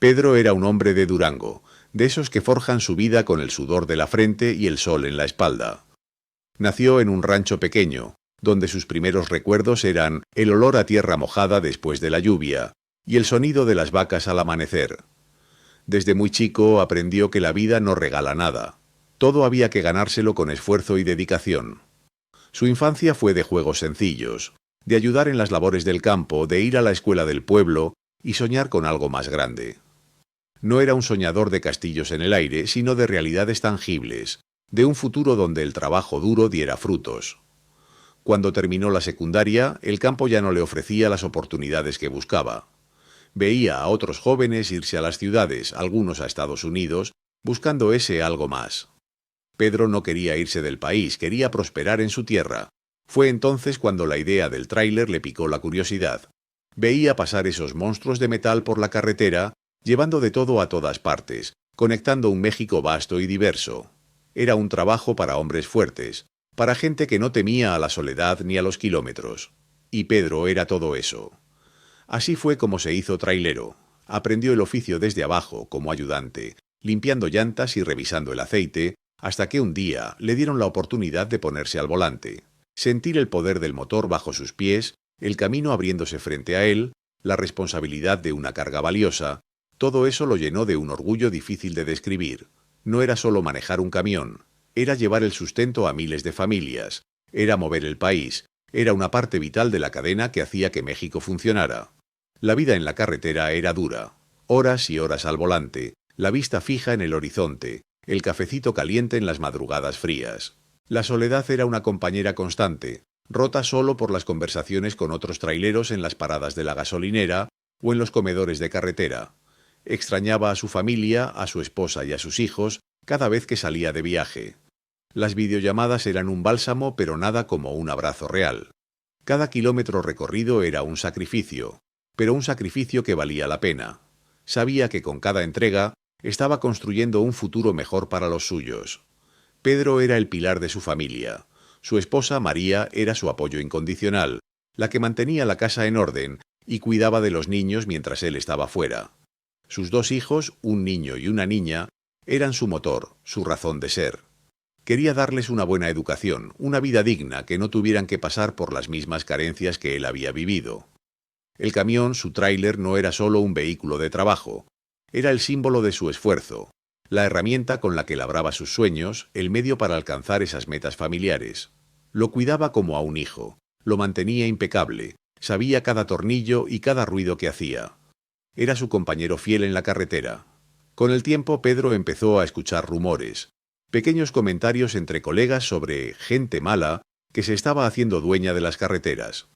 Pedro era un hombre de Durango, de esos que forjan su vida con el sudor de la frente y el sol en la espalda. Nació en un rancho pequeño, donde sus primeros recuerdos eran el olor a tierra mojada después de la lluvia y el sonido de las vacas al amanecer. Desde muy chico aprendió que la vida no regala nada. Todo había que ganárselo con esfuerzo y dedicación. Su infancia fue de juegos sencillos, de ayudar en las labores del campo, de ir a la escuela del pueblo y soñar con algo más grande. No era un soñador de castillos en el aire, sino de realidades tangibles, de un futuro donde el trabajo duro diera frutos. Cuando terminó la secundaria, el campo ya no le ofrecía las oportunidades que buscaba. Veía a otros jóvenes irse a las ciudades, algunos a Estados Unidos, buscando ese algo más. Pedro no quería irse del país, quería prosperar en su tierra. Fue entonces cuando la idea del tráiler le picó la curiosidad. Veía pasar esos monstruos de metal por la carretera, llevando de todo a todas partes, conectando un México vasto y diverso. Era un trabajo para hombres fuertes, para gente que no temía a la soledad ni a los kilómetros. Y Pedro era todo eso. Así fue como se hizo trailero. Aprendió el oficio desde abajo, como ayudante, limpiando llantas y revisando el aceite, hasta que un día le dieron la oportunidad de ponerse al volante, sentir el poder del motor bajo sus pies, el camino abriéndose frente a él, la responsabilidad de una carga valiosa. Todo eso lo llenó de un orgullo difícil de describir. No era solo manejar un camión, era llevar el sustento a miles de familias, era mover el país, era una parte vital de la cadena que hacía que México funcionara. La vida en la carretera era dura, horas y horas al volante, la vista fija en el horizonte, el cafecito caliente en las madrugadas frías. La soledad era una compañera constante, rota solo por las conversaciones con otros traileros en las paradas de la gasolinera o en los comedores de carretera. Extrañaba a su familia, a su esposa y a sus hijos cada vez que salía de viaje. Las videollamadas eran un bálsamo, pero nada como un abrazo real. Cada kilómetro recorrido era un sacrificio, pero un sacrificio que valía la pena. Sabía que con cada entrega estaba construyendo un futuro mejor para los suyos. Pedro era el pilar de su familia. Su esposa, María, era su apoyo incondicional, la que mantenía la casa en orden y cuidaba de los niños mientras él estaba fuera. Sus dos hijos, un niño y una niña, eran su motor, su razón de ser. Quería darles una buena educación, una vida digna, que no tuvieran que pasar por las mismas carencias que él había vivido. El camión, su tráiler, no era solo un vehículo de trabajo, era el símbolo de su esfuerzo, la herramienta con la que labraba sus sueños, el medio para alcanzar esas metas familiares. Lo cuidaba como a un hijo, lo mantenía impecable, sabía cada tornillo y cada ruido que hacía. Era su compañero fiel en la carretera. Con el tiempo Pedro empezó a escuchar rumores, pequeños comentarios entre colegas sobre gente mala que se estaba haciendo dueña de las carreteras.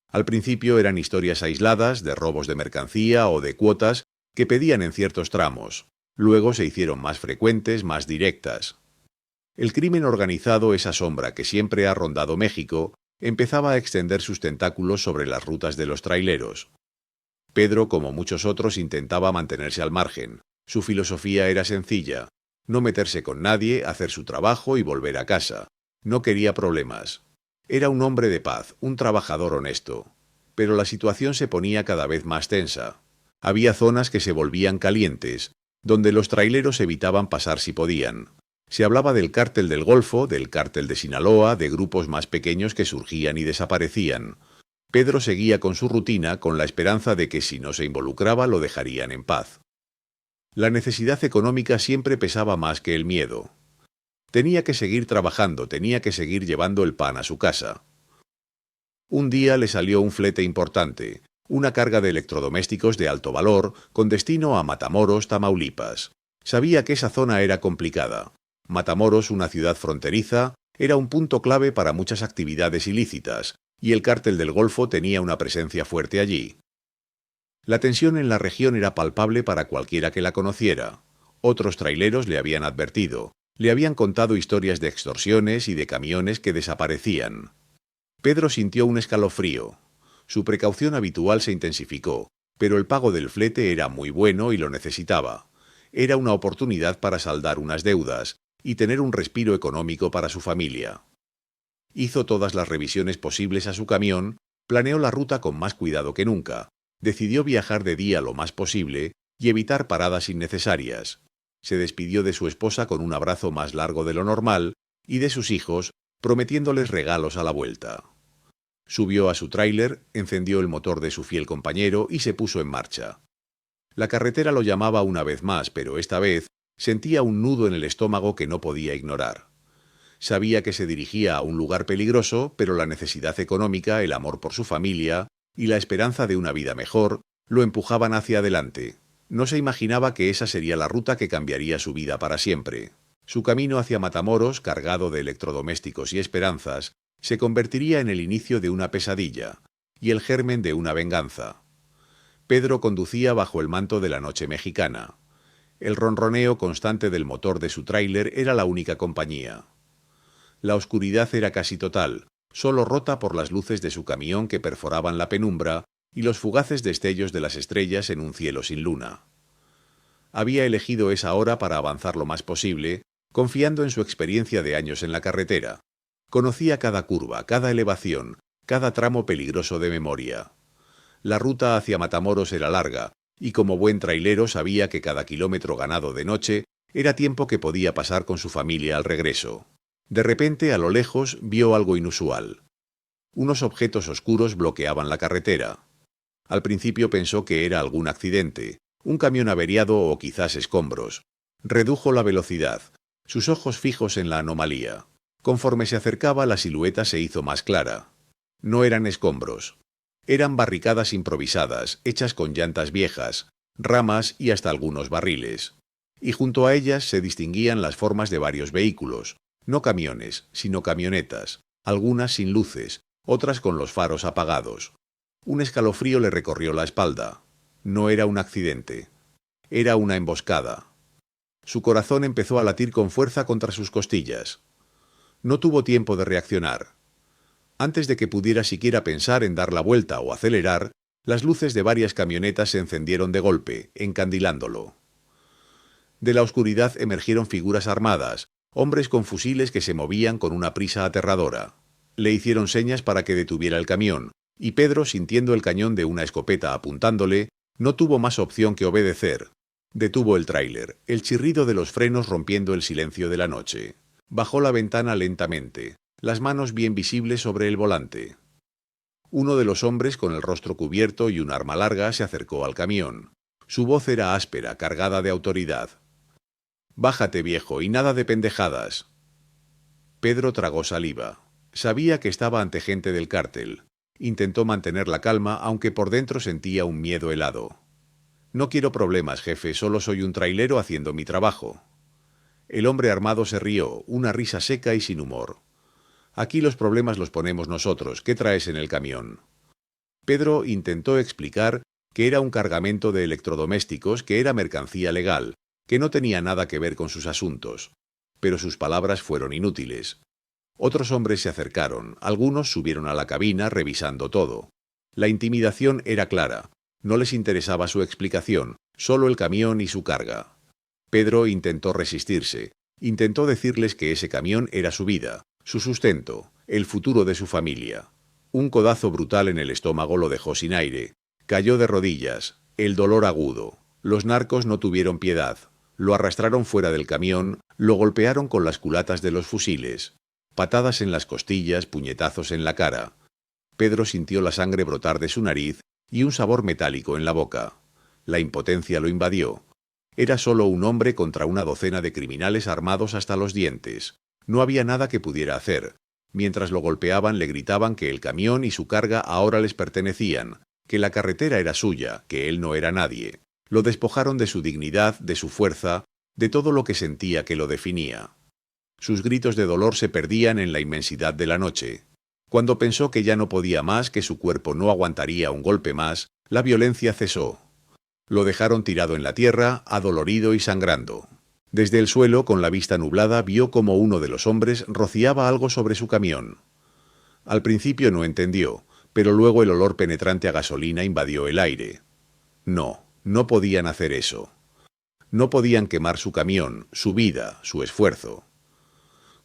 Al principio eran historias aisladas de robos de mercancía o de cuotas que pedían en ciertos tramos. Luego se hicieron más frecuentes, más directas. El crimen organizado, esa sombra que siempre ha rondado México, empezaba a extender sus tentáculos sobre las rutas de los traileros. Pedro, como muchos otros, intentaba mantenerse al margen. Su filosofía era sencilla: no meterse con nadie, hacer su trabajo y volver a casa. No quería problemas. Era un hombre de paz, un trabajador honesto. Pero la situación se ponía cada vez más tensa. Había zonas que se volvían calientes, donde los traileros evitaban pasar si podían. Se hablaba del cártel del Golfo, del cártel de Sinaloa, de grupos más pequeños que surgían y desaparecían. Pedro seguía con su rutina, con la esperanza de que si no se involucraba lo dejarían en paz. La necesidad económica siempre pesaba más que el miedo. Tenía que seguir trabajando, tenía que seguir llevando el pan a su casa. Un día le salió un flete importante, una carga de electrodomésticos de alto valor, con destino a Matamoros, Tamaulipas. Sabía que esa zona era complicada. Matamoros, una ciudad fronteriza, era un punto clave para muchas actividades ilícitas, y el cártel del Golfo tenía una presencia fuerte allí. La tensión en la región era palpable para cualquiera que la conociera. Otros traileros le habían advertido, le habían contado historias de extorsiones y de camiones que desaparecían. Pedro sintió un escalofrío. Su precaución habitual se intensificó, pero el pago del flete era muy bueno y lo necesitaba. Era una oportunidad para saldar unas deudas y tener un respiro económico para su familia. Hizo todas las revisiones posibles a su camión, planeó la ruta con más cuidado que nunca, decidió viajar de día lo más posible y evitar paradas innecesarias. Se despidió de su esposa con un abrazo más largo de lo normal y de sus hijos, prometiéndoles regalos a la vuelta. Subió a su tráiler, encendió el motor de su fiel compañero y se puso en marcha. La carretera lo llamaba una vez más, pero esta vez sentía un nudo en el estómago que no podía ignorar. Sabía que se dirigía a un lugar peligroso, pero la necesidad económica, el amor por su familia y la esperanza de una vida mejor lo empujaban hacia adelante. No se imaginaba que esa sería la ruta que cambiaría su vida para siempre. Su camino hacia Matamoros, cargado de electrodomésticos y esperanzas, se convertiría en el inicio de una pesadilla y el germen de una venganza. Pedro conducía bajo el manto de la noche mexicana. El ronroneo constante del motor de su tráiler era la única compañía. La oscuridad era casi total, solo rota por las luces de su camión que perforaban la penumbra y los fugaces destellos de las estrellas en un cielo sin luna. Había elegido esa hora para avanzar lo más posible, confiando en su experiencia de años en la carretera. Conocía cada curva, cada elevación, cada tramo peligroso de memoria. La ruta hacia Matamoros era larga, y como buen trailero sabía que cada kilómetro ganado de noche era tiempo que podía pasar con su familia al regreso. De repente, a lo lejos, vio algo inusual. Unos objetos oscuros bloqueaban la carretera. Al principio pensó que era algún accidente, un camión averiado o quizás escombros. Redujo la velocidad, sus ojos fijos en la anomalía. Conforme se acercaba, la silueta se hizo más clara. No eran escombros. Eran barricadas improvisadas, hechas con llantas viejas, ramas y hasta algunos barriles. Y junto a ellas se distinguían las formas de varios vehículos, no camiones, sino camionetas, algunas sin luces, otras con los faros apagados. Un escalofrío le recorrió la espalda. No era un accidente. Era una emboscada. Su corazón empezó a latir con fuerza contra sus costillas. No tuvo tiempo de reaccionar. Antes de que pudiera siquiera pensar en dar la vuelta o acelerar, las luces de varias camionetas se encendieron de golpe, encandilándolo. De la oscuridad emergieron figuras armadas, hombres con fusiles que se movían con una prisa aterradora. Le hicieron señas para que detuviera el camión, y Pedro, sintiendo el cañón de una escopeta apuntándole, no tuvo más opción que obedecer. Detuvo el tráiler, el chirrido de los frenos rompiendo el silencio de la noche. Bajó la ventana lentamente, las manos bien visibles sobre el volante. Uno de los hombres con el rostro cubierto y un arma larga se acercó al camión. Su voz era áspera, cargada de autoridad. «Bájate, viejo, y nada de pendejadas». Pedro tragó saliva. Sabía que estaba ante gente del cártel. Intentó mantener la calma, aunque por dentro sentía un miedo helado. «No quiero problemas, jefe, solo soy un trailero haciendo mi trabajo». El hombre armado se rió, una risa seca y sin humor. «Aquí los problemas los ponemos nosotros. ¿Qué traes en el camión?» Pedro intentó explicar que era un cargamento de electrodomésticos, que era mercancía legal, que no tenía nada que ver con sus asuntos. Pero sus palabras fueron inútiles. Otros hombres se acercaron, algunos subieron a la cabina revisando todo. La intimidación era clara. No les interesaba su explicación, solo el camión y su carga. Pedro intentó resistirse. Intentó decirles que ese camión era su vida, su sustento, el futuro de su familia. Un codazo brutal en el estómago lo dejó sin aire. Cayó de rodillas, el dolor agudo. Los narcos no tuvieron piedad. Lo arrastraron fuera del camión, lo golpearon con las culatas de los fusiles. Patadas en las costillas, puñetazos en la cara. Pedro sintió la sangre brotar de su nariz y un sabor metálico en la boca. La impotencia lo invadió. Era solo un hombre contra una docena de criminales armados hasta los dientes. No había nada que pudiera hacer. Mientras lo golpeaban le gritaban que el camión y su carga ahora les pertenecían, que la carretera era suya, que él no era nadie. Lo despojaron de su dignidad, de su fuerza, de todo lo que sentía que lo definía. Sus gritos de dolor se perdían en la inmensidad de la noche. Cuando pensó que ya no podía más, que su cuerpo no aguantaría un golpe más, la violencia cesó. Lo dejaron tirado en la tierra, adolorido y sangrando. Desde el suelo, con la vista nublada, vio como uno de los hombres rociaba algo sobre su camión. Al principio no entendió, pero luego el olor penetrante a gasolina invadió el aire. No podían hacer eso. No podían quemar su camión, su vida, su esfuerzo.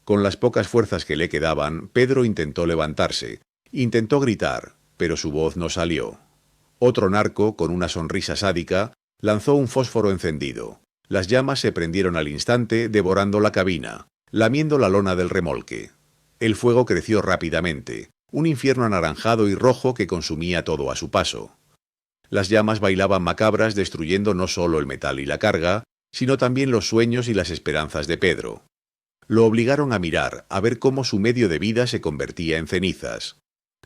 Con las pocas fuerzas que le quedaban, Pedro intentó levantarse. Intentó gritar, pero su voz no salió. Otro narco, con una sonrisa sádica, Lanzó un fósforo encendido. Las llamas se prendieron al instante, devorando la cabina, lamiendo la lona del remolque. El fuego creció rápidamente, un infierno anaranjado y rojo que consumía todo a su paso. Las llamas bailaban macabras, destruyendo no solo el metal y la carga, sino también los sueños y las esperanzas de Pedro. Lo obligaron a mirar, a ver cómo su medio de vida se convertía en cenizas.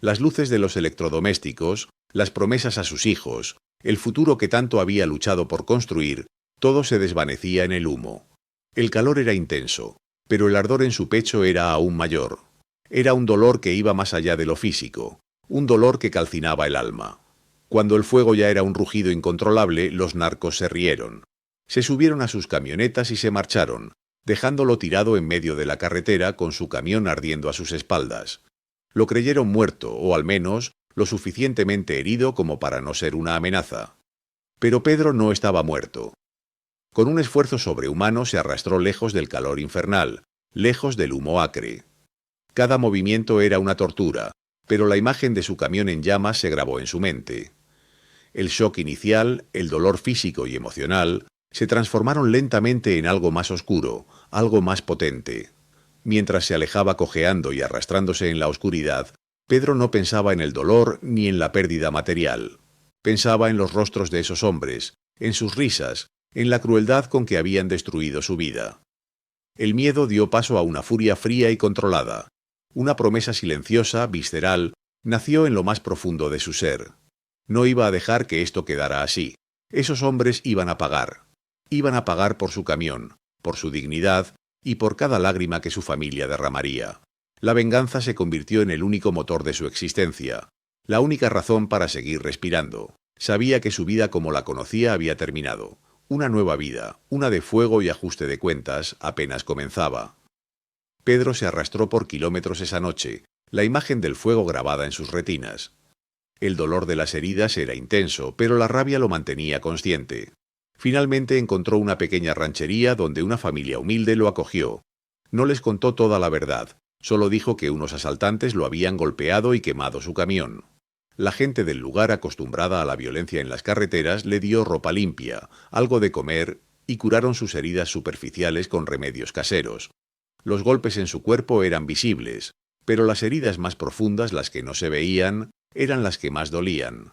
Las luces de los electrodomésticos, las promesas a sus hijos, el futuro que tanto había luchado por construir, todo se desvanecía en el humo. El calor era intenso, pero el ardor en su pecho era aún mayor. Era un dolor que iba más allá de lo físico, un dolor que calcinaba el alma. Cuando el fuego ya era un rugido incontrolable, los narcos se rieron. Se subieron a sus camionetas y se marcharon, dejándolo tirado en medio de la carretera con su camión ardiendo a sus espaldas. Lo creyeron muerto, o al menos, lo suficientemente herido como para no ser una amenaza. Pero Pedro no estaba muerto. Con un esfuerzo sobrehumano se arrastró lejos del calor infernal, lejos del humo acre. Cada movimiento era una tortura, pero la imagen de su camión en llamas se grabó en su mente. El shock inicial, el dolor físico y emocional, se transformaron lentamente en algo más oscuro, algo más potente. Mientras se alejaba cojeando y arrastrándose en la oscuridad, Pedro no pensaba en el dolor ni en la pérdida material. Pensaba en los rostros de esos hombres, en sus risas, en la crueldad con que habían destruido su vida. El miedo dio paso a una furia fría y controlada. Una promesa silenciosa, visceral, nació en lo más profundo de su ser. No iba a dejar que esto quedara así. Esos hombres iban a pagar. Iban a pagar por su camión, por su dignidad y por cada lágrima que su familia derramaría. La venganza se convirtió en el único motor de su existencia, la única razón para seguir respirando. Sabía que su vida como la conocía había terminado. Una nueva vida, una de fuego y ajuste de cuentas, apenas comenzaba. Pedro se arrastró por kilómetros esa noche, la imagen del fuego grabada en sus retinas. El dolor de las heridas era intenso, pero la rabia lo mantenía consciente. Finalmente encontró una pequeña ranchería donde una familia humilde lo acogió. No les contó toda la verdad, solo dijo que unos asaltantes lo habían golpeado y quemado su camión. La gente del lugar, acostumbrada a la violencia en las carreteras, le dio ropa limpia, algo de comer y curaron sus heridas superficiales con remedios caseros. Los golpes en su cuerpo eran visibles, pero las heridas más profundas, las que no se veían, eran las que más dolían.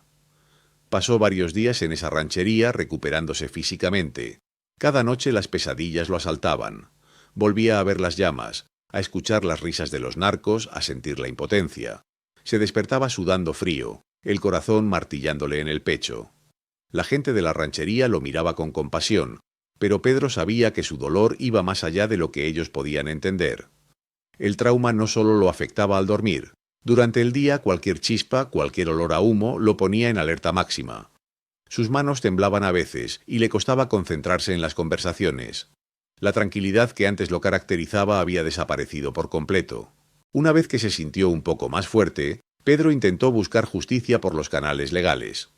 Pasó varios días en esa ranchería recuperándose físicamente. Cada noche las pesadillas lo asaltaban. Volvía a ver las llamas, a escuchar las risas de los narcos, a sentir la impotencia. Se despertaba sudando frío, el corazón martillándole en el pecho. La gente de la ranchería lo miraba con compasión, pero Pedro sabía que su dolor iba más allá de lo que ellos podían entender. El trauma no solo lo afectaba al dormir. Durante el día cualquier chispa, cualquier olor a humo lo ponía en alerta máxima. Sus manos temblaban a veces y le costaba concentrarse en las conversaciones. La tranquilidad que antes lo caracterizaba había desaparecido por completo. Una vez que se sintió un poco más fuerte, Pedro intentó buscar justicia por los canales legales.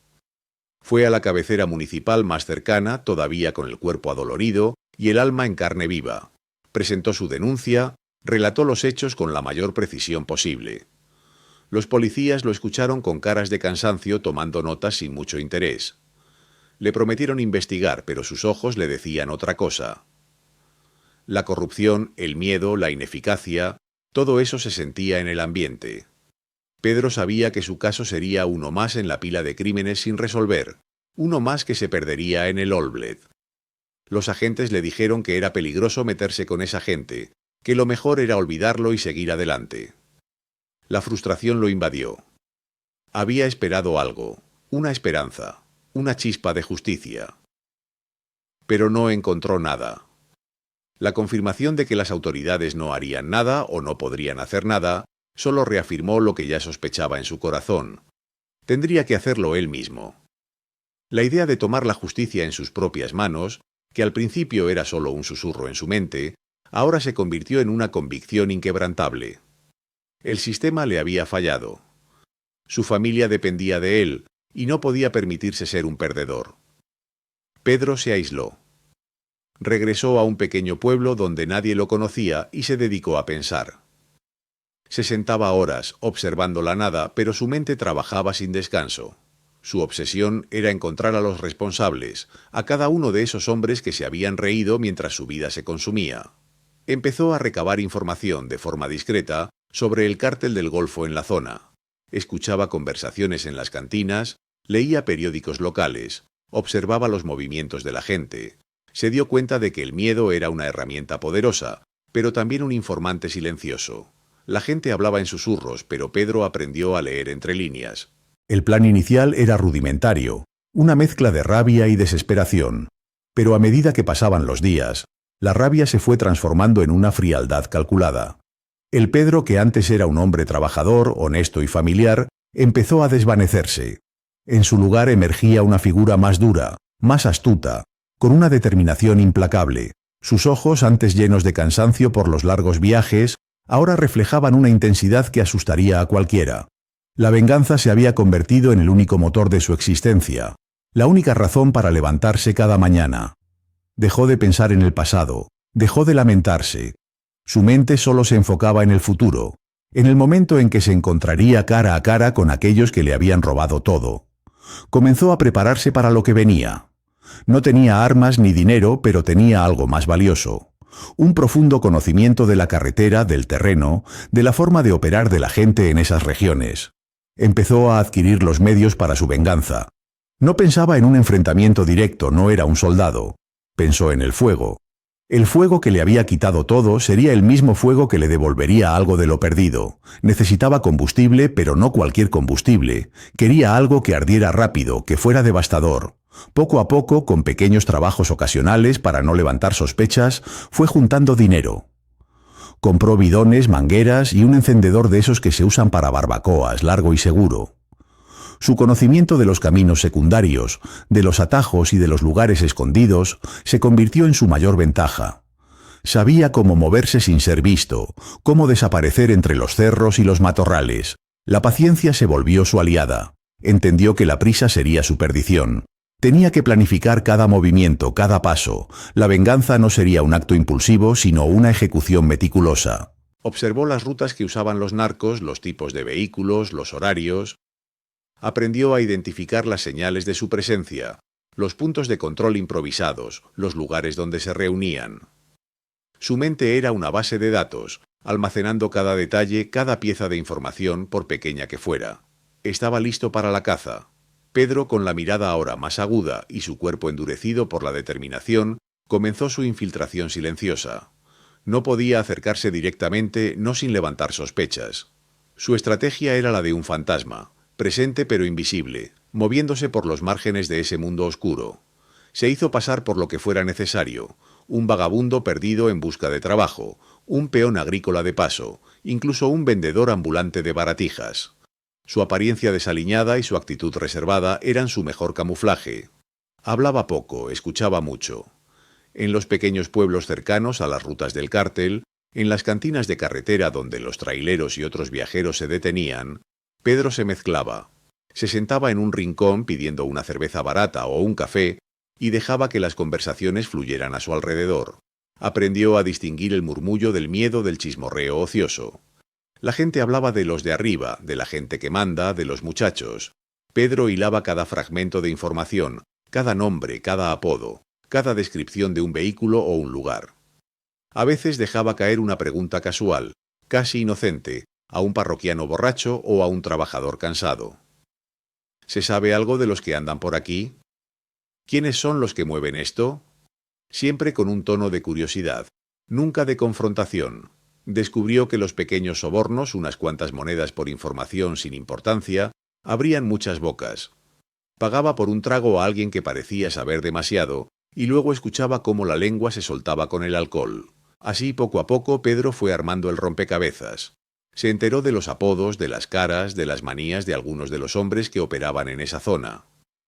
Fue a la cabecera municipal más cercana, todavía con el cuerpo adolorido y el alma en carne viva. Presentó su denuncia, relató los hechos con la mayor precisión posible. Los policías lo escucharon con caras de cansancio, tomando notas sin mucho interés. Le prometieron investigar, pero sus ojos le decían otra cosa. La corrupción, el miedo, la ineficacia, todo eso se sentía en el ambiente. Pedro sabía que su caso sería uno más en la pila de crímenes sin resolver, uno más que se perdería en el Olbled. Los agentes le dijeron que era peligroso meterse con esa gente, que lo mejor era olvidarlo y seguir adelante. La frustración lo invadió. Había esperado algo, una esperanza, una chispa de justicia. Pero no encontró nada. La confirmación de que las autoridades no harían nada o no podrían hacer nada solo reafirmó lo que ya sospechaba en su corazón. Tendría que hacerlo él mismo. La idea de tomar la justicia en sus propias manos, que al principio era solo un susurro en su mente, ahora se convirtió en una convicción inquebrantable. El sistema le había fallado. Su familia dependía de él y no podía permitirse ser un perdedor. Pedro se aisló. Regresó a un pequeño pueblo donde nadie lo conocía y se dedicó a pensar. Se sentaba horas observando la nada, pero su mente trabajaba sin descanso. Su obsesión era encontrar a los responsables, a cada uno de esos hombres que se habían reído mientras su vida se consumía. Empezó a recabar información de forma discreta sobre el cártel del Golfo en la zona. Escuchaba conversaciones en las cantinas, leía periódicos locales, observaba los movimientos de la gente. Se dio cuenta de que el miedo era una herramienta poderosa, pero también un informante silencioso. La gente hablaba en susurros, pero Pedro aprendió a leer entre líneas. El plan inicial era rudimentario, una mezcla de rabia y desesperación. Pero a medida que pasaban los días, la rabia se fue transformando en una frialdad calculada. El Pedro, que antes era un hombre trabajador, honesto y familiar, empezó a desvanecerse. En su lugar emergía una figura más dura, más astuta, con una determinación implacable. Sus ojos, antes llenos de cansancio por los largos viajes, ahora reflejaban una intensidad que asustaría a cualquiera. La venganza se había convertido en el único motor de su existencia, la única razón para levantarse cada mañana. Dejó de pensar en el pasado, dejó de lamentarse. Su mente solo se enfocaba en el futuro, en el momento en que se encontraría cara a cara con aquellos que le habían robado todo. Comenzó a prepararse para lo que venía. No tenía armas ni dinero, pero tenía algo más valioso. Un profundo conocimiento de la carretera, del terreno, de la forma de operar de la gente en esas regiones. Empezó a adquirir los medios para su venganza. No pensaba en un enfrentamiento directo, no era un soldado. Pensó en el fuego. El fuego que le había quitado todo sería el mismo fuego que le devolvería algo de lo perdido. Necesitaba combustible, pero no cualquier combustible. Quería algo que ardiera rápido, que fuera devastador. Poco a poco, con pequeños trabajos ocasionales para no levantar sospechas, fue juntando dinero. Compró bidones, mangueras y un encendedor de esos que se usan para barbacoas, largo y seguro. Su conocimiento de los caminos secundarios, de los atajos y de los lugares escondidos se convirtió en su mayor ventaja. Sabía cómo moverse sin ser visto, cómo desaparecer entre los cerros y los matorrales. La paciencia se volvió su aliada. Entendió que la prisa sería su perdición. Tenía que planificar cada movimiento, cada paso. La venganza no sería un acto impulsivo, sino una ejecución meticulosa. Observó las rutas que usaban los narcos, los tipos de vehículos, los horarios. Aprendió a identificar las señales de su presencia, los puntos de control improvisados, los lugares donde se reunían. Su mente era una base de datos, almacenando cada detalle, cada pieza de información, por pequeña que fuera. Estaba listo para la caza. Pedro, con la mirada ahora más aguda y su cuerpo endurecido por la determinación, comenzó su infiltración silenciosa. No podía acercarse directamente, no sin levantar sospechas. Su estrategia era la de un fantasma, presente pero invisible, moviéndose por los márgenes de ese mundo oscuro. Se hizo pasar por lo que fuera necesario, un vagabundo perdido en busca de trabajo, un peón agrícola de paso, incluso un vendedor ambulante de baratijas. Su apariencia desaliñada y su actitud reservada eran su mejor camuflaje. Hablaba poco, escuchaba mucho. En los pequeños pueblos cercanos a las rutas del cártel, en las cantinas de carretera donde los traileros y otros viajeros se detenían, Pedro se mezclaba. Se sentaba en un rincón pidiendo una cerveza barata o un café y dejaba que las conversaciones fluyeran a su alrededor. Aprendió a distinguir el murmullo del miedo del chismorreo ocioso. La gente hablaba de los de arriba, de la gente que manda, de los muchachos. Pedro hilaba cada fragmento de información, cada nombre, cada apodo, cada descripción de un vehículo o un lugar. A veces dejaba caer una pregunta casual, casi inocente, a un parroquiano borracho o a un trabajador cansado. ¿Se sabe algo de los que andan por aquí? ¿Quiénes son los que mueven esto? Siempre con un tono de curiosidad, nunca de confrontación. Descubrió que los pequeños sobornos, unas cuantas monedas por información sin importancia, abrían muchas bocas. Pagaba por un trago a alguien que parecía saber demasiado, y luego escuchaba cómo la lengua se soltaba con el alcohol. Así, poco a poco, Pedro fue armando el rompecabezas. Se enteró de los apodos, de las caras, de las manías de algunos de los hombres que operaban en esa zona.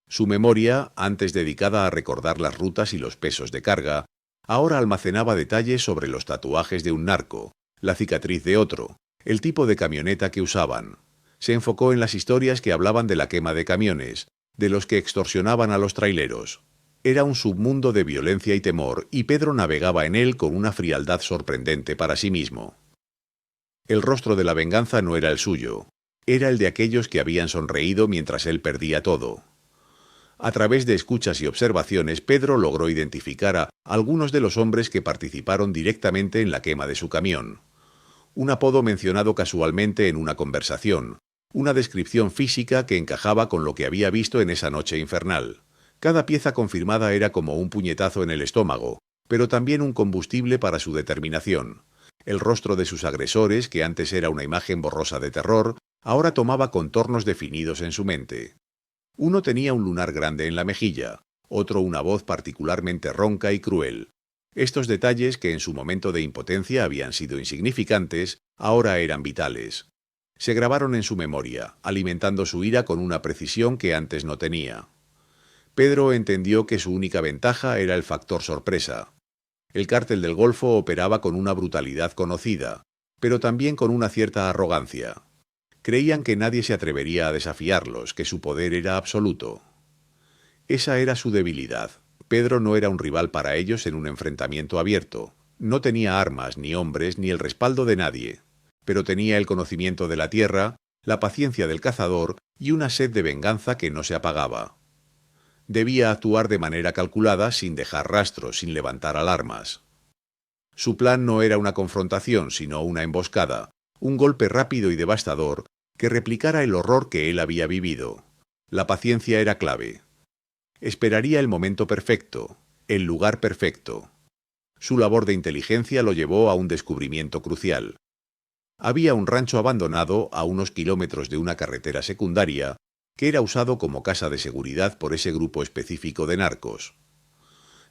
Su memoria, antes dedicada a recordar las rutas y los pesos de carga, ahora almacenaba detalles sobre los tatuajes de un narco, la cicatriz de otro, el tipo de camioneta que usaban. Se enfocó en las historias que hablaban de la quema de camiones, de los que extorsionaban a los traileros. Era un submundo de violencia y temor, y Pedro navegaba en él con una frialdad sorprendente para sí mismo. El rostro de la venganza no era el suyo. Era el de aquellos que habían sonreído mientras él perdía todo. A través de escuchas y observaciones, Pedro logró identificar a algunos de los hombres que participaron directamente en la quema de su camión. Un apodo mencionado casualmente en una conversación, una descripción física que encajaba con lo que había visto en esa noche infernal. Cada pieza confirmada era como un puñetazo en el estómago, pero también un combustible para su determinación. El rostro de sus agresores, que antes era una imagen borrosa de terror, ahora tomaba contornos definidos en su mente. Uno tenía un lunar grande en la mejilla, otro una voz particularmente ronca y cruel. Estos detalles, que en su momento de impotencia habían sido insignificantes, ahora eran vitales. Se grabaron en su memoria, alimentando su ira con una precisión que antes no tenía. Pedro entendió que su única ventaja era el factor sorpresa. El cártel del Golfo operaba con una brutalidad conocida, pero también con una cierta arrogancia. Creían que nadie se atrevería a desafiarlos, que su poder era absoluto. Esa era su debilidad. Pedro no era un rival para ellos en un enfrentamiento abierto. No tenía armas, ni hombres, ni el respaldo de nadie. Pero tenía el conocimiento de la tierra, la paciencia del cazador y una sed de venganza que no se apagaba. Debía actuar de manera calculada, sin dejar rastros, sin levantar alarmas. Su plan no era una confrontación, sino una emboscada, un golpe rápido y devastador que replicara el horror que él había vivido. La paciencia era clave. Esperaría el momento perfecto, el lugar perfecto. Su labor de inteligencia lo llevó a un descubrimiento crucial. Había un rancho abandonado a unos kilómetros de una carretera secundaria que era usado como casa de seguridad por ese grupo específico de narcos.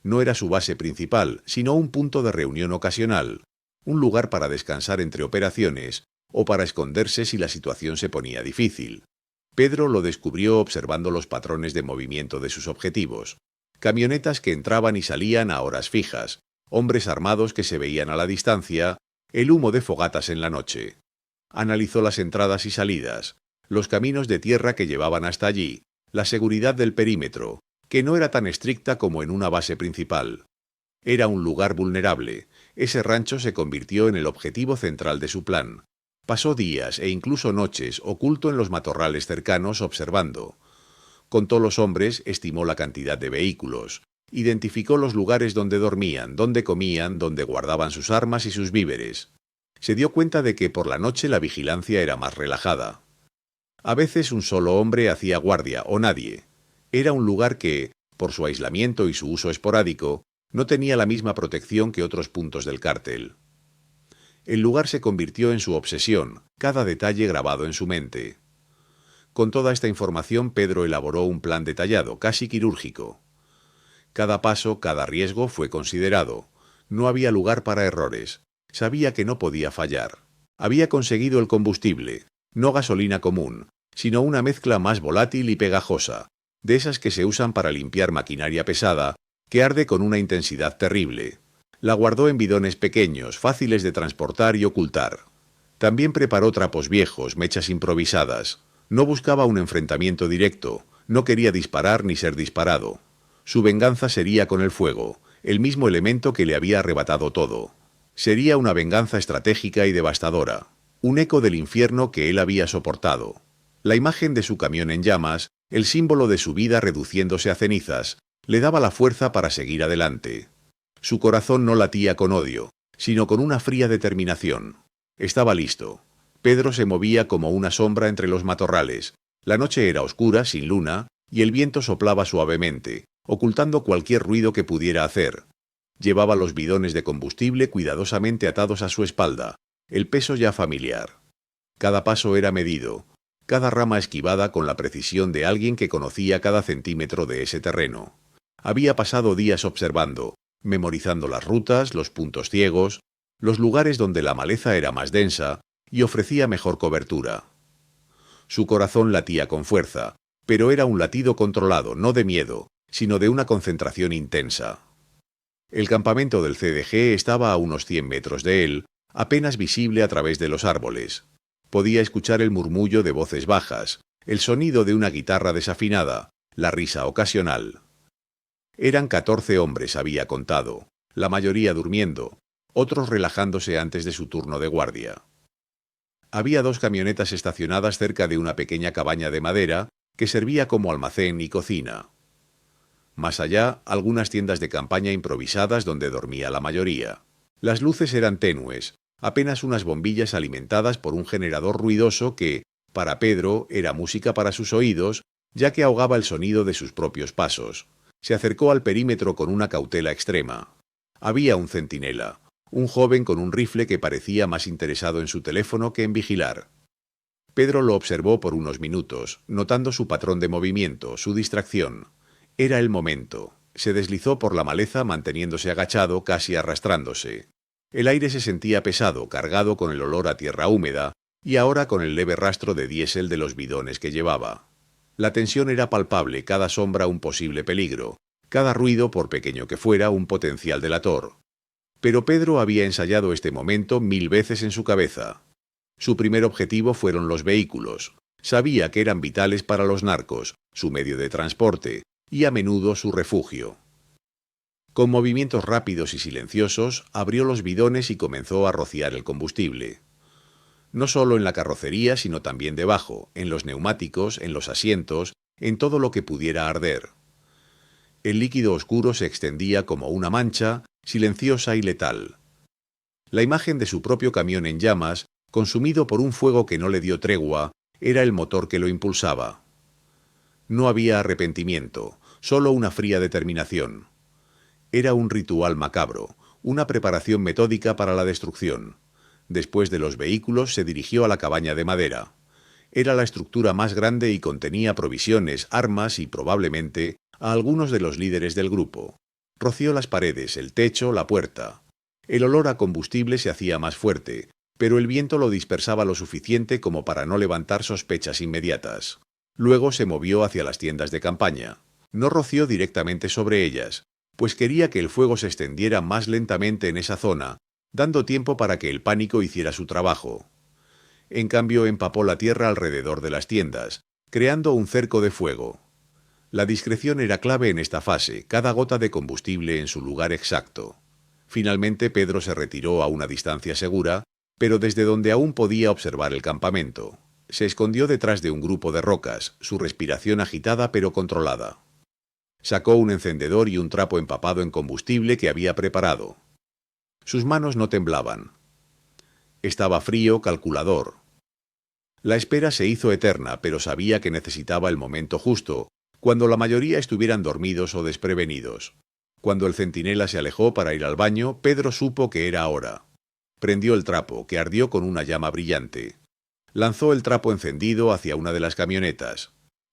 No era su base principal, sino un punto de reunión ocasional, un lugar para descansar entre operaciones o para esconderse si la situación se ponía difícil. Pedro lo descubrió observando los patrones de movimiento de sus objetivos. Camionetas que entraban y salían a horas fijas, hombres armados que se veían a la distancia, el humo de fogatas en la noche. Analizó las entradas y salidas, los caminos de tierra que llevaban hasta allí, la seguridad del perímetro, que no era tan estricta como en una base principal. Era un lugar vulnerable. Ese rancho se convirtió en el objetivo central de su plan. Pasó días e incluso noches oculto en los matorrales cercanos observando. Contó los hombres, estimó la cantidad de vehículos, identificó los lugares donde dormían, donde comían, donde guardaban sus armas y sus víveres. Se dio cuenta de que por la noche la vigilancia era más relajada. A veces un solo hombre hacía guardia, o nadie. Era un lugar que, por su aislamiento y su uso esporádico, no tenía la misma protección que otros puntos del cártel. El lugar se convirtió en su obsesión, cada detalle grabado en su mente. Con toda esta información, Pedro elaboró un plan detallado, casi quirúrgico. Cada paso, cada riesgo fue considerado. No había lugar para errores. Sabía que no podía fallar. Había conseguido el combustible, no gasolina común, sino una mezcla más volátil y pegajosa, de esas que se usan para limpiar maquinaria pesada, que arde con una intensidad terrible. La guardó en bidones pequeños, fáciles de transportar y ocultar. También preparó trapos viejos, mechas improvisadas. No buscaba un enfrentamiento directo, no quería disparar ni ser disparado. Su venganza sería con el fuego, el mismo elemento que le había arrebatado todo. Sería una venganza estratégica y devastadora, un eco del infierno que él había soportado. La imagen de su camión en llamas, el símbolo de su vida reduciéndose a cenizas, le daba la fuerza para seguir adelante. Su corazón no latía con odio, sino con una fría determinación. Estaba listo. Pedro se movía como una sombra entre los matorrales. La noche era oscura, sin luna, y el viento soplaba suavemente, ocultando cualquier ruido que pudiera hacer. Llevaba los bidones de combustible cuidadosamente atados a su espalda, el peso ya familiar. Cada paso era medido, cada rama esquivada con la precisión de alguien que conocía cada centímetro de ese terreno. Había pasado días observando, memorizando las rutas, los puntos ciegos, los lugares donde la maleza era más densa y ofrecía mejor cobertura. Su corazón latía con fuerza, pero era un latido controlado, no de miedo, sino de una concentración intensa. El campamento del CDG estaba a unos 100 metros de él, apenas visible a través de los árboles. Podía escuchar el murmullo de voces bajas, el sonido de una guitarra desafinada, la risa ocasional. Eran 14 hombres, había contado, la mayoría durmiendo, otros relajándose antes de su turno de guardia. Había 2 camionetas estacionadas cerca de una pequeña cabaña de madera que servía como almacén y cocina. Más allá, algunas tiendas de campaña improvisadas donde dormía la mayoría. Las luces eran tenues, apenas unas bombillas alimentadas por un generador ruidoso que, para Pedro, era música para sus oídos, ya que ahogaba el sonido de sus propios pasos. Se acercó al perímetro con una cautela extrema. Había un centinela, un joven con un rifle que parecía más interesado en su teléfono que en vigilar. Pedro lo observó por unos minutos, notando su patrón de movimiento, su distracción. Era el momento. Se deslizó por la maleza manteniéndose agachado, casi arrastrándose. El aire se sentía pesado, cargado con el olor a tierra húmeda, y ahora con el leve rastro de diésel de los bidones que llevaba. La tensión era palpable, cada sombra un posible peligro, cada ruido, por pequeño que fuera, un potencial delator. Pero Pedro había ensayado este momento 1000 veces en su cabeza. Su primer objetivo fueron los vehículos. Sabía que eran vitales para los narcos, su medio de transporte, y a menudo su refugio. Con movimientos rápidos y silenciosos, abrió los bidones y comenzó a rociar el combustible. No solo en la carrocería, sino también debajo, en los neumáticos, en los asientos, en todo lo que pudiera arder. El líquido oscuro se extendía como una mancha, silenciosa y letal. La imagen de su propio camión en llamas, consumido por un fuego que no le dio tregua, era el motor que lo impulsaba. No había arrepentimiento, solo una fría determinación. Era un ritual macabro, una preparación metódica para la destrucción. Después de los vehículos se dirigió a la cabaña de madera. Era la estructura más grande y contenía provisiones, armas y, probablemente, a algunos de los líderes del grupo. Roció las paredes, el techo, la puerta. El olor a combustible se hacía más fuerte, pero el viento lo dispersaba lo suficiente como para no levantar sospechas inmediatas. Luego se movió hacia las tiendas de campaña. No roció directamente sobre ellas, pues quería que el fuego se extendiera más lentamente en esa zona, dando tiempo para que el pánico hiciera su trabajo. En cambio, empapó la tierra alrededor de las tiendas, creando un cerco de fuego. La discreción era clave en esta fase, cada gota de combustible en su lugar exacto. Finalmente Pedro se retiró a una distancia segura, pero desde donde aún podía observar el campamento. Se escondió detrás de un grupo de rocas, su respiración agitada pero controlada. Sacó un encendedor y un trapo empapado en combustible que había preparado. Sus manos no temblaban. Estaba frío, calculador. La espera se hizo eterna, pero sabía que necesitaba el momento justo, cuando la mayoría estuvieran dormidos o desprevenidos. Cuando el centinela se alejó para ir al baño, Pedro supo que era hora. Prendió el trapo, que ardió con una llama brillante. Lanzó el trapo encendido hacia una de las camionetas.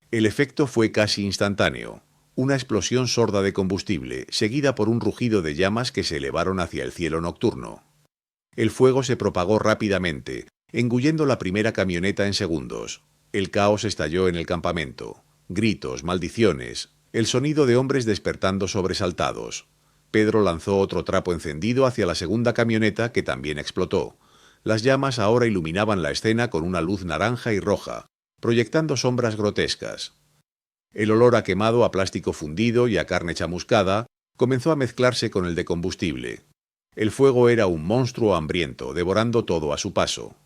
El efecto fue casi instantáneo. Una explosión sorda de combustible, seguida por un rugido de llamas que se elevaron hacia el cielo nocturno. El fuego se propagó rápidamente, engullendo la primera camioneta en segundos. El caos estalló en el campamento. Gritos, maldiciones, el sonido de hombres despertando sobresaltados. Pedro lanzó otro trapo encendido hacia la segunda camioneta que también explotó. Las llamas ahora iluminaban la escena con una luz naranja y roja, proyectando sombras grotescas. El olor a quemado, a plástico fundido y a carne chamuscada comenzó a mezclarse con el de combustible. El fuego era un monstruo hambriento, devorando todo a su paso.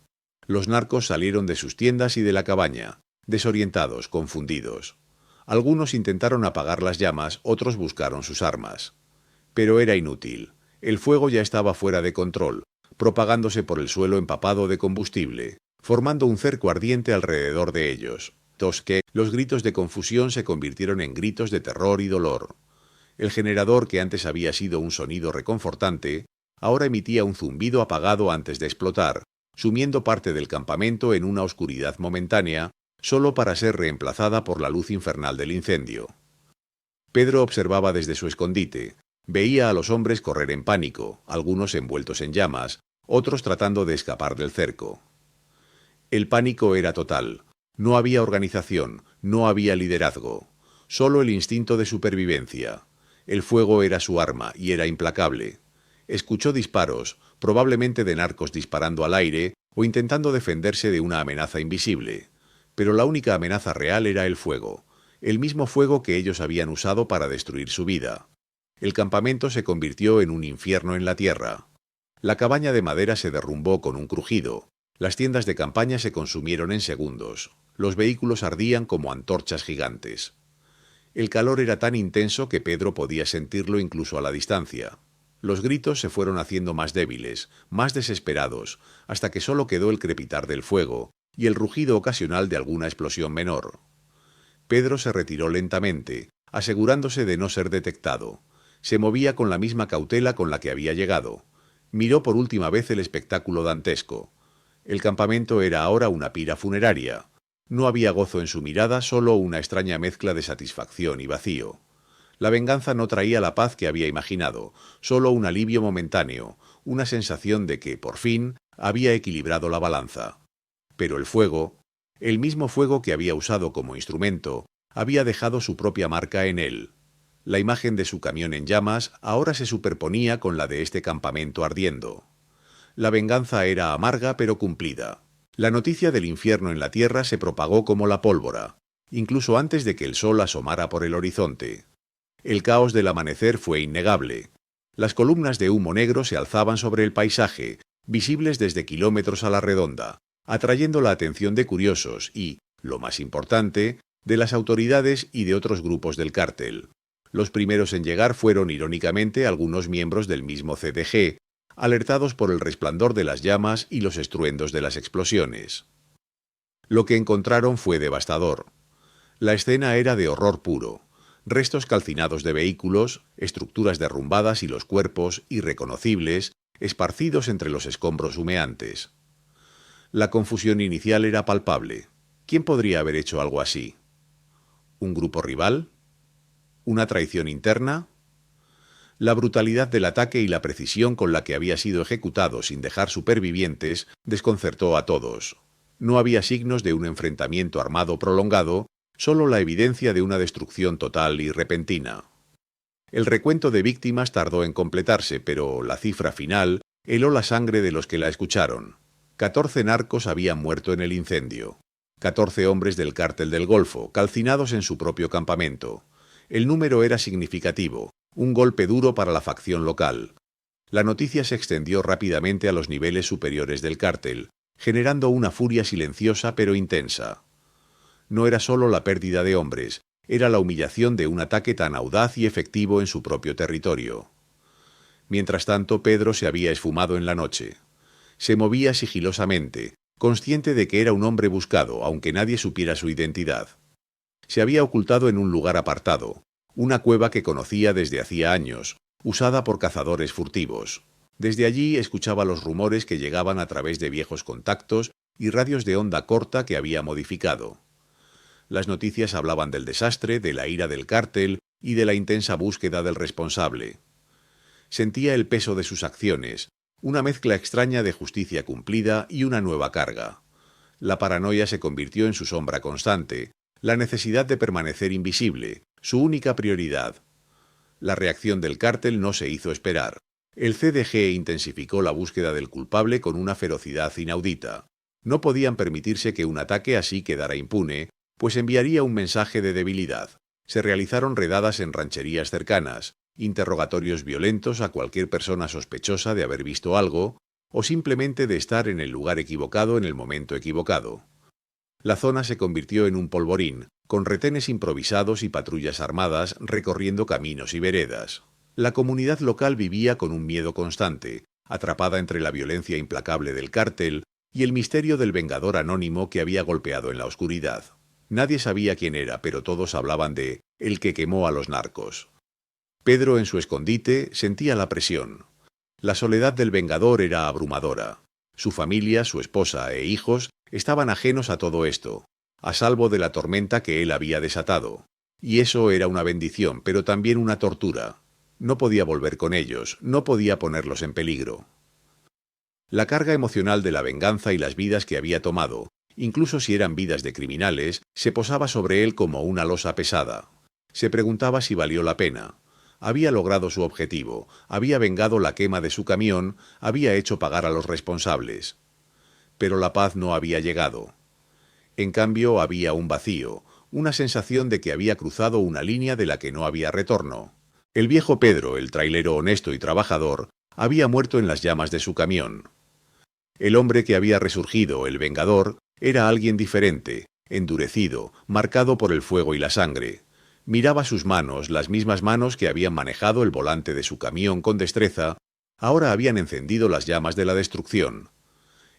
Los narcos salieron de sus tiendas y de la cabaña, desorientados, confundidos. Algunos intentaron apagar las llamas, otros buscaron sus armas. Pero era inútil. El fuego ya estaba fuera de control, propagándose por el suelo empapado de combustible, formando un cerco ardiente alrededor de ellos. Los gritos de confusión se convirtieron en gritos de terror y dolor. El generador, que antes había sido un sonido reconfortante, ahora emitía un zumbido apagado antes de explotar, sumiendo parte del campamento en una oscuridad momentánea, solo para ser reemplazada por la luz infernal del incendio. Pedro observaba desde su escondite. Veía a los hombres correr en pánico, algunos envueltos en llamas, otros tratando de escapar del cerco. El pánico era total. No había organización, no había liderazgo, solo el instinto de supervivencia. El fuego era su arma y era implacable. Escuchó disparos, probablemente de narcos disparando al aire o intentando defenderse de una amenaza invisible. Pero la única amenaza real era el fuego, el mismo fuego que ellos habían usado para destruir su vida. El campamento se convirtió en un infierno en la tierra. La cabaña de madera se derrumbó con un crujido. Las tiendas de campaña se consumieron en segundos. Los vehículos ardían como antorchas gigantes. El calor era tan intenso que Pedro podía sentirlo incluso a la distancia. Los gritos se fueron haciendo más débiles, más desesperados, hasta que solo quedó el crepitar del fuego y el rugido ocasional de alguna explosión menor. Pedro se retiró lentamente, asegurándose de no ser detectado. Se movía con la misma cautela con la que había llegado. Miró por última vez el espectáculo dantesco. El campamento era ahora una pira funeraria. No había gozo en su mirada, solo una extraña mezcla de satisfacción y vacío. La venganza no traía la paz que había imaginado, solo un alivio momentáneo, una sensación de que, por fin, había equilibrado la balanza. Pero el fuego, el mismo fuego que había usado como instrumento, había dejado su propia marca en él. La imagen de su camión en llamas ahora se superponía con la de este campamento ardiendo. La venganza era amarga pero cumplida. La noticia del infierno en la tierra se propagó como la pólvora, incluso antes de que el sol asomara por el horizonte. El caos del amanecer fue innegable. Las columnas de humo negro se alzaban sobre el paisaje, visibles desde kilómetros a la redonda, atrayendo la atención de curiosos y, lo más importante, de las autoridades y de otros grupos del cártel. Los primeros en llegar fueron, irónicamente, algunos miembros del mismo CDG, alertados por el resplandor de las llamas y los estruendos de las explosiones. Lo que encontraron fue devastador. La escena era de horror puro. Restos calcinados de vehículos, estructuras derrumbadas y los cuerpos, irreconocibles, esparcidos entre los escombros humeantes. La confusión inicial era palpable. ¿Quién podría haber hecho algo así? ¿Un grupo rival? ¿Una traición interna? La brutalidad del ataque y la precisión con la que había sido ejecutado sin dejar supervivientes desconcertó a todos. No había signos de un enfrentamiento armado prolongado, solo la evidencia de una destrucción total y repentina. El recuento de víctimas tardó en completarse, pero la cifra final heló la sangre de los que la escucharon. 14 narcos habían muerto en el incendio. 14 hombres del cártel del Golfo, calcinados en su propio campamento. El número era significativo, un golpe duro para la facción local. La noticia se extendió rápidamente a los niveles superiores del cártel, generando una furia silenciosa pero intensa. No era solo la pérdida de hombres, era la humillación de un ataque tan audaz y efectivo en su propio territorio. Mientras tanto, Pedro se había esfumado en la noche. Se movía sigilosamente, consciente de que era un hombre buscado, aunque nadie supiera su identidad. Se había ocultado en un lugar apartado, una cueva que conocía desde hacía años, usada por cazadores furtivos. Desde allí escuchaba los rumores que llegaban a través de viejos contactos y radios de onda corta que había modificado. Las noticias hablaban del desastre, de la ira del cártel y de la intensa búsqueda del responsable. Sentía el peso de sus acciones, una mezcla extraña de justicia cumplida y una nueva carga. La paranoia se convirtió en su sombra constante, la necesidad de permanecer invisible, su única prioridad. La reacción del cártel no se hizo esperar. El CDG intensificó la búsqueda del culpable con una ferocidad inaudita. No podían permitirse que un ataque así quedara impune, pues enviaría un mensaje de debilidad. Se realizaron redadas en rancherías cercanas, interrogatorios violentos a cualquier persona sospechosa de haber visto algo, o simplemente de estar en el lugar equivocado en el momento equivocado. La zona se convirtió en un polvorín, con retenes improvisados y patrullas armadas recorriendo caminos y veredas. La comunidad local vivía con un miedo constante, atrapada entre la violencia implacable del cártel y el misterio del vengador anónimo que había golpeado en la oscuridad. Nadie sabía quién era, pero todos hablaban de el que quemó a los narcos. Pedro, en su escondite, sentía la presión. La soledad del vengador era abrumadora. Su familia, su esposa e hijos estaban ajenos a todo esto, a salvo de la tormenta que él había desatado. Y eso era una bendición, pero también una tortura. No podía volver con ellos, no podía ponerlos en peligro. La carga emocional de la venganza y las vidas que había tomado, incluso si eran vidas de criminales, se posaba sobre él como una losa pesada. Se preguntaba si valió la pena. Había logrado su objetivo, había vengado la quema de su camión, había hecho pagar a los responsables. Pero la paz no había llegado. En cambio, había un vacío, una sensación de que había cruzado una línea de la que no había retorno. El viejo Pedro, el trailero honesto y trabajador, había muerto en las llamas de su camión. El hombre que había resurgido, el Vengador, era alguien diferente, endurecido, marcado por el fuego y la sangre. Miraba sus manos, las mismas manos que habían manejado el volante de su camión con destreza, ahora habían encendido las llamas de la destrucción.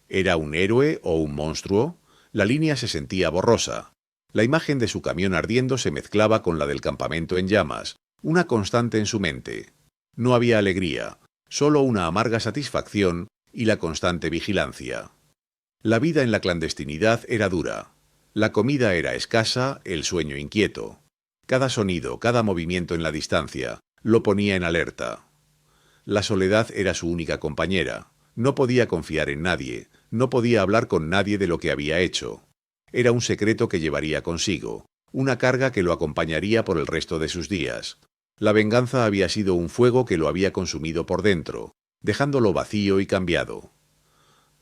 ¿Era un héroe o un monstruo? La línea se sentía borrosa. La imagen de su camión ardiendo se mezclaba con la del campamento en llamas, una constante en su mente. No había alegría, solo una amarga satisfacción y la constante vigilancia. La vida en la clandestinidad era dura. La comida era escasa, el sueño inquieto. Cada sonido, cada movimiento en la distancia, lo ponía en alerta. La soledad era su única compañera. No podía confiar en nadie, no podía hablar con nadie de lo que había hecho. Era un secreto que llevaría consigo, una carga que lo acompañaría por el resto de sus días. La venganza había sido un fuego que lo había consumido por dentro, dejándolo vacío y cambiado.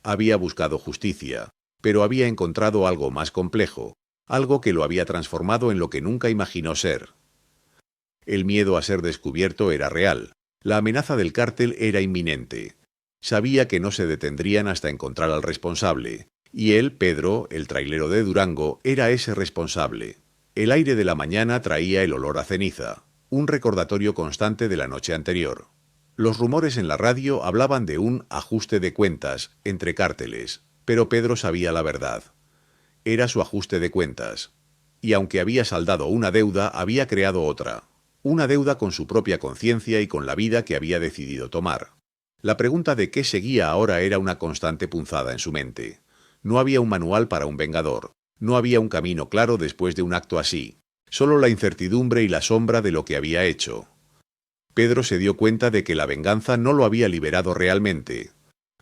Había buscado justicia, pero había encontrado algo más complejo, algo que lo había transformado en lo que nunca imaginó ser. El miedo a ser descubierto era real, la amenaza del cártel era inminente. Sabía que no se detendrían hasta encontrar al responsable, y él, Pedro, el trailero de Durango, era ese responsable. El aire de la mañana traía el olor a ceniza, un recordatorio constante de la noche anterior. Los rumores en la radio hablaban de un ajuste de cuentas entre cárteles, pero Pedro sabía la verdad. Era su ajuste de cuentas. Y aunque había saldado una deuda, había creado otra. Una deuda con su propia conciencia y con la vida que había decidido tomar. La pregunta de qué seguía ahora era una constante punzada en su mente. No había un manual para un vengador. No había un camino claro después de un acto así. Solo la incertidumbre y la sombra de lo que había hecho. Pedro se dio cuenta de que la venganza no lo había liberado realmente.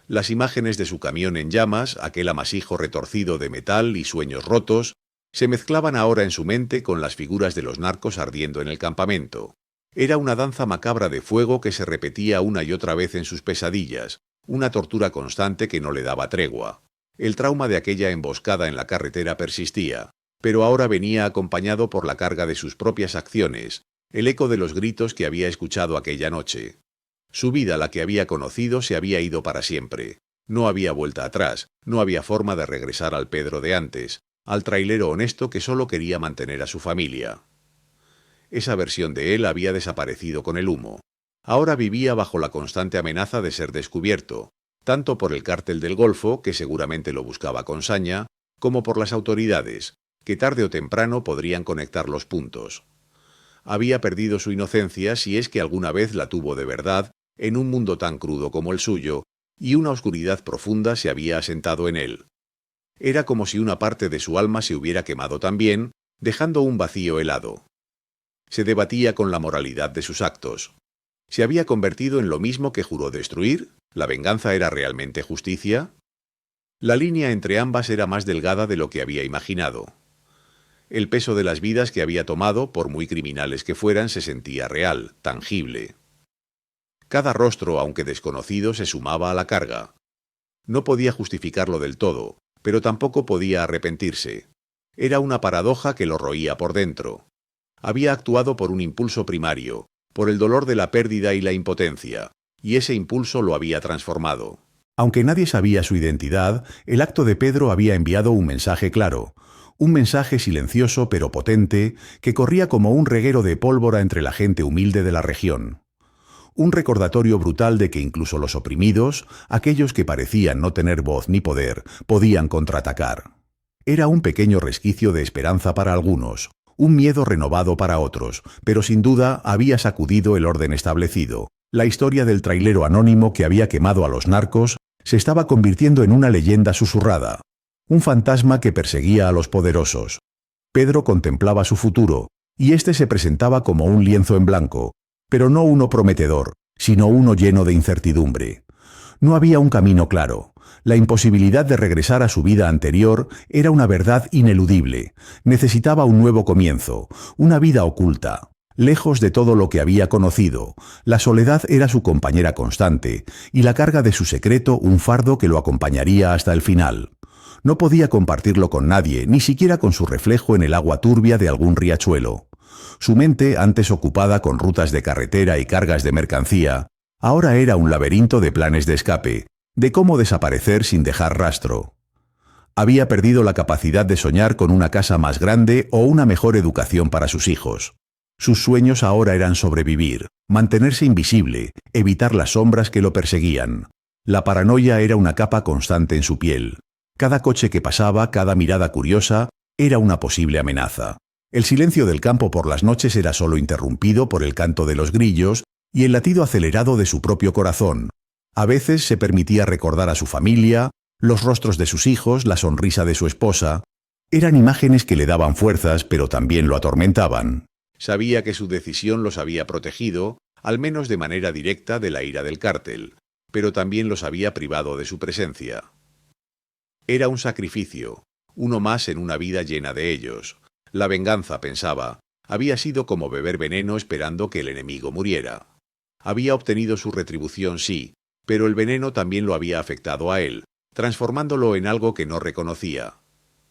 Las imágenes de su camión en llamas, aquel amasijo retorcido de metal y sueños rotos, se mezclaban ahora en su mente con las figuras de los narcos ardiendo en el campamento. Era una danza macabra de fuego que se repetía una y otra vez en sus pesadillas, una tortura constante que no le daba tregua. El trauma de aquella emboscada en la carretera persistía, pero ahora venía acompañado por la carga de sus propias acciones, el eco de los gritos que había escuchado aquella noche. Su vida, la que había conocido, se había ido para siempre. No había vuelta atrás, no había forma de regresar al Pedro de antes, al trailero honesto que solo quería mantener a su familia. Esa versión de él había desaparecido con el humo. Ahora vivía bajo la constante amenaza de ser descubierto, tanto por el cártel del Golfo, que seguramente lo buscaba con saña, como por las autoridades, que tarde o temprano podrían conectar los puntos. Había perdido su inocencia, si es que alguna vez la tuvo de verdad, en un mundo tan crudo como el suyo, y una oscuridad profunda se había asentado en él. Era como si una parte de su alma se hubiera quemado también, dejando un vacío helado. Se debatía con la moralidad de sus actos. ¿Se había convertido en lo mismo que juró destruir? ¿La venganza era realmente justicia? La línea entre ambas era más delgada de lo que había imaginado. El peso de las vidas que había tomado, por muy criminales que fueran, se sentía real, tangible. Cada rostro, aunque desconocido, se sumaba a la carga. No podía justificarlo del todo, pero tampoco podía arrepentirse. Era una paradoja que lo roía por dentro. Había actuado por un impulso primario, por el dolor de la pérdida y la impotencia, y ese impulso lo había transformado. Aunque nadie sabía su identidad, el acto de Pedro había enviado un mensaje claro, un mensaje silencioso pero potente que corría como un reguero de pólvora entre la gente humilde de la región. Un recordatorio brutal de que incluso los oprimidos, aquellos que parecían no tener voz ni poder, podían contraatacar. Era un pequeño resquicio de esperanza para algunos, un miedo renovado para otros, pero sin duda había sacudido el orden establecido. La historia del trailero anónimo que había quemado a los narcos se estaba convirtiendo en una leyenda susurrada, un fantasma que perseguía a los poderosos. Pedro contemplaba su futuro, y éste se presentaba como un lienzo en blanco, pero no uno prometedor, sino uno lleno de incertidumbre. No había un camino claro. La imposibilidad de regresar a su vida anterior era una verdad ineludible. Necesitaba un nuevo comienzo, una vida oculta, lejos de todo lo que había conocido. La soledad era su compañera constante, y la carga de su secreto un fardo que lo acompañaría hasta el final. No podía compartirlo con nadie, ni siquiera con su reflejo en el agua turbia de algún riachuelo. Su mente, antes ocupada con rutas de carretera y cargas de mercancía, ahora era un laberinto de planes de escape, de cómo desaparecer sin dejar rastro. Había perdido la capacidad de soñar con una casa más grande o una mejor educación para sus hijos. Sus sueños ahora eran sobrevivir, mantenerse invisible, evitar las sombras que lo perseguían. La paranoia era una capa constante en su piel. Cada coche que pasaba, cada mirada curiosa, era una posible amenaza. El silencio del campo por las noches era solo interrumpido por el canto de los grillos y el latido acelerado de su propio corazón. A veces se permitía recordar a su familia, los rostros de sus hijos, la sonrisa de su esposa. Eran imágenes que le daban fuerzas, pero también lo atormentaban. Sabía que su decisión los había protegido, al menos de manera directa, de la ira del cártel, pero también los había privado de su presencia. Era un sacrificio, uno más en una vida llena de ellos. La venganza, pensaba, había sido como beber veneno esperando que el enemigo muriera. Había obtenido su retribución, sí, pero el veneno también lo había afectado a él, transformándolo en algo que no reconocía.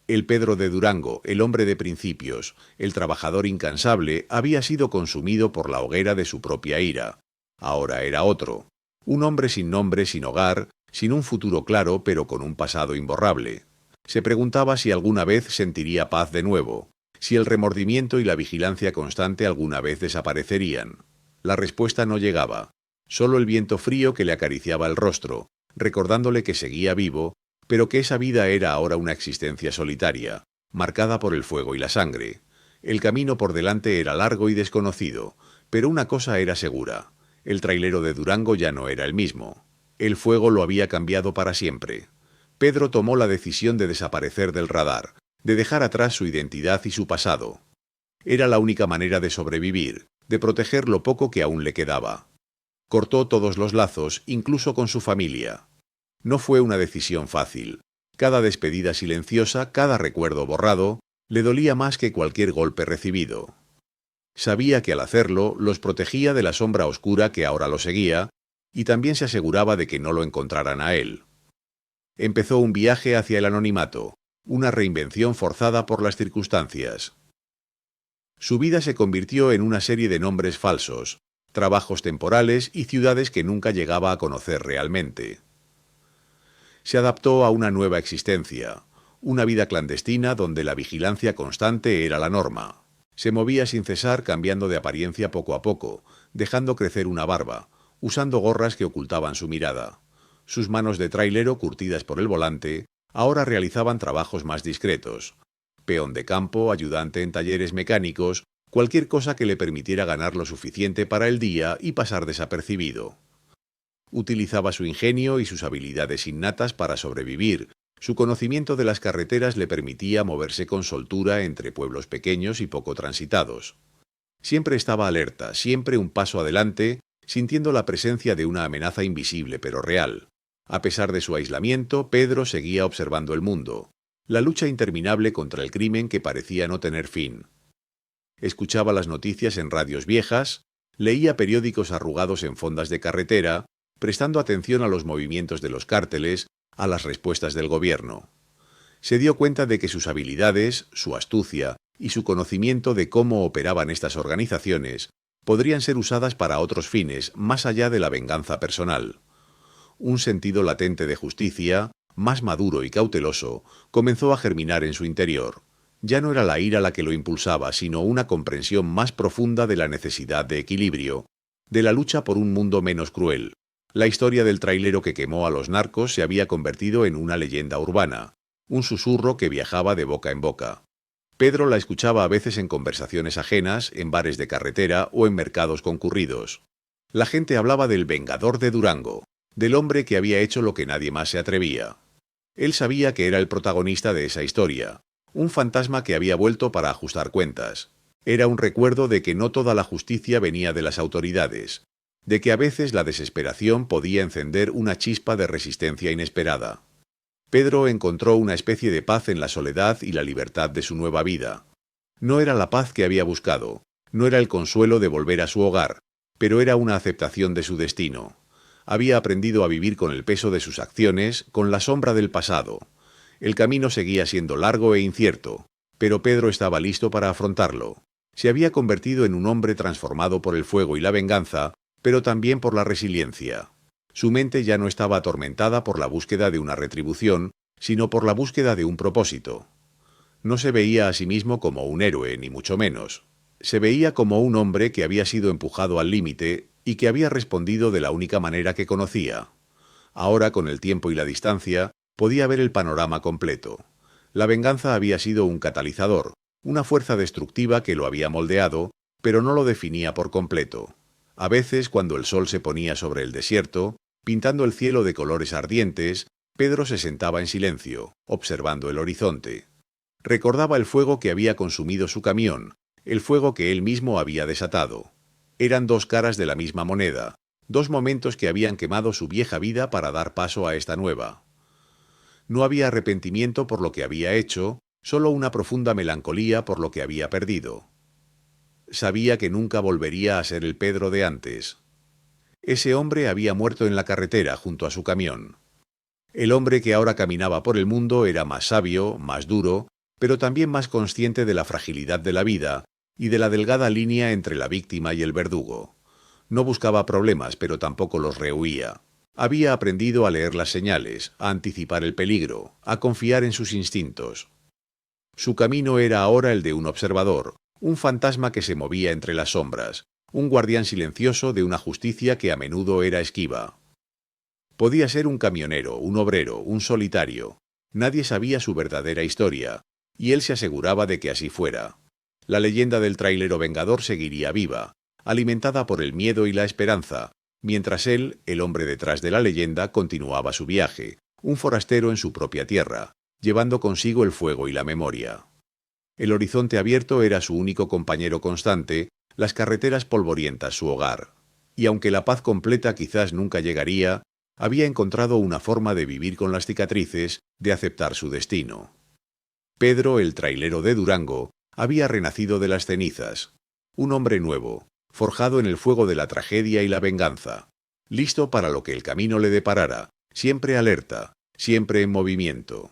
El Pedro de Durango, el hombre de principios, el trabajador incansable, había sido consumido por la hoguera de su propia ira. Ahora era otro. Un hombre sin nombre, sin hogar, sin un futuro claro, pero con un pasado imborrable. Se preguntaba si alguna vez sentiría paz de nuevo, si el remordimiento y la vigilancia constante alguna vez desaparecerían. La respuesta no llegaba, solo el viento frío que le acariciaba el rostro, recordándole que seguía vivo, pero que esa vida era ahora una existencia solitaria, marcada por el fuego y la sangre. El camino por delante era largo y desconocido, pero una cosa era segura: el trailero de Durango ya no era el mismo. El fuego lo había cambiado para siempre. Pedro tomó la decisión de desaparecer del radar, de dejar atrás su identidad y su pasado. Era la única manera de sobrevivir, de proteger lo poco que aún le quedaba. Cortó todos los lazos, incluso con su familia. No fue una decisión fácil. Cada despedida silenciosa, cada recuerdo borrado, le dolía más que cualquier golpe recibido. Sabía que al hacerlo los protegía de la sombra oscura que ahora lo seguía, y también se aseguraba de que no lo encontraran a él. Empezó un viaje hacia el anonimato, una reinvención forzada por las circunstancias. Su vida se convirtió en una serie de nombres falsos, trabajos temporales y ciudades que nunca llegaba a conocer realmente. Se adaptó a una nueva existencia, una vida clandestina donde la vigilancia constante era la norma. Se movía sin cesar, cambiando de apariencia poco a poco, dejando crecer una barba, usando gorras que ocultaban su mirada. Sus manos de trailero, curtidas por el volante, ahora realizaban trabajos más discretos. Peón de campo, ayudante en talleres mecánicos, cualquier cosa que le permitiera ganar lo suficiente para el día y pasar desapercibido. Utilizaba su ingenio y sus habilidades innatas para sobrevivir. Su conocimiento de las carreteras le permitía moverse con soltura entre pueblos pequeños y poco transitados. Siempre estaba alerta, siempre un paso adelante, sintiendo la presencia de una amenaza invisible pero real. A pesar de su aislamiento, Pedro seguía observando el mundo, la lucha interminable contra el crimen que parecía no tener fin. Escuchaba las noticias en radios viejas, leía periódicos arrugados en fondas de carretera, prestando atención a los movimientos de los cárteles, a las respuestas del gobierno. Se dio cuenta de que sus habilidades, su astucia y su conocimiento de cómo operaban estas organizaciones podrían ser usadas para otros fines más allá de la venganza personal. Un sentido latente de justicia, más maduro y cauteloso, comenzó a germinar en su interior. Ya no era la ira la que lo impulsaba, sino una comprensión más profunda de la necesidad de equilibrio, de la lucha por un mundo menos cruel. La historia del trailero que quemó a los narcos se había convertido en una leyenda urbana, un susurro que viajaba de boca en boca. Pedro la escuchaba a veces en conversaciones ajenas, en bares de carretera o en mercados concurridos. La gente hablaba del vengador de Durango, del hombre que había hecho lo que nadie más se atrevía. Él sabía que era el protagonista de esa historia, un fantasma que había vuelto para ajustar cuentas. Era un recuerdo de que no toda la justicia venía de las autoridades, de que a veces la desesperación podía encender una chispa de resistencia inesperada. Pedro encontró una especie de paz en la soledad y la libertad de su nueva vida. No era la paz que había buscado, no era el consuelo de volver a su hogar, pero era una aceptación de su destino. Había aprendido a vivir con el peso de sus acciones, con la sombra del pasado. El camino seguía siendo largo e incierto, pero Pedro estaba listo para afrontarlo. Se había convertido en un hombre transformado por el fuego y la venganza, pero también por la resiliencia. Su mente ya no estaba atormentada por la búsqueda de una retribución, sino por la búsqueda de un propósito. No se veía a sí mismo como un héroe, ni mucho menos. Se veía como un hombre que había sido empujado al límite y que había respondido de la única manera que conocía. Ahora, con el tiempo y la distancia, podía ver el panorama completo. La venganza había sido un catalizador, una fuerza destructiva que lo había moldeado, pero no lo definía por completo. A veces, cuando el sol se ponía sobre el desierto, pintando el cielo de colores ardientes, Pedro se sentaba en silencio, observando el horizonte. Recordaba el fuego que había consumido su camión, el fuego que él mismo había desatado. Eran dos caras de la misma moneda, dos momentos que habían quemado su vieja vida para dar paso a esta nueva. No había arrepentimiento por lo que había hecho, solo una profunda melancolía por lo que había perdido. Sabía que nunca volvería a ser el Pedro de antes. Ese hombre había muerto en la carretera junto a su camión. El hombre que ahora caminaba por el mundo era más sabio, más duro, pero también más consciente de la fragilidad de la vida y de la delgada línea entre la víctima y el verdugo. No buscaba problemas, pero tampoco los rehuía. Había aprendido a leer las señales, a anticipar el peligro, a confiar en sus instintos. Su camino era ahora el de un observador, un fantasma que se movía entre las sombras, un guardián silencioso de una justicia que a menudo era esquiva. Podía ser un camionero, un obrero, un solitario. Nadie sabía su verdadera historia, y él se aseguraba de que así fuera. La leyenda del trailero vengador seguiría viva, alimentada por el miedo y la esperanza, mientras él, el hombre detrás de la leyenda, continuaba su viaje, un forastero en su propia tierra, llevando consigo el fuego y la memoria. El horizonte abierto era su único compañero constante, las carreteras polvorientas su hogar. Y aunque la paz completa quizás nunca llegaría, había encontrado una forma de vivir con las cicatrices, de aceptar su destino. Pedro, el trailero de Durango, había renacido de las cenizas. Un hombre nuevo, forjado en el fuego de la tragedia y la venganza, listo para lo que el camino le deparara, siempre alerta, siempre en movimiento.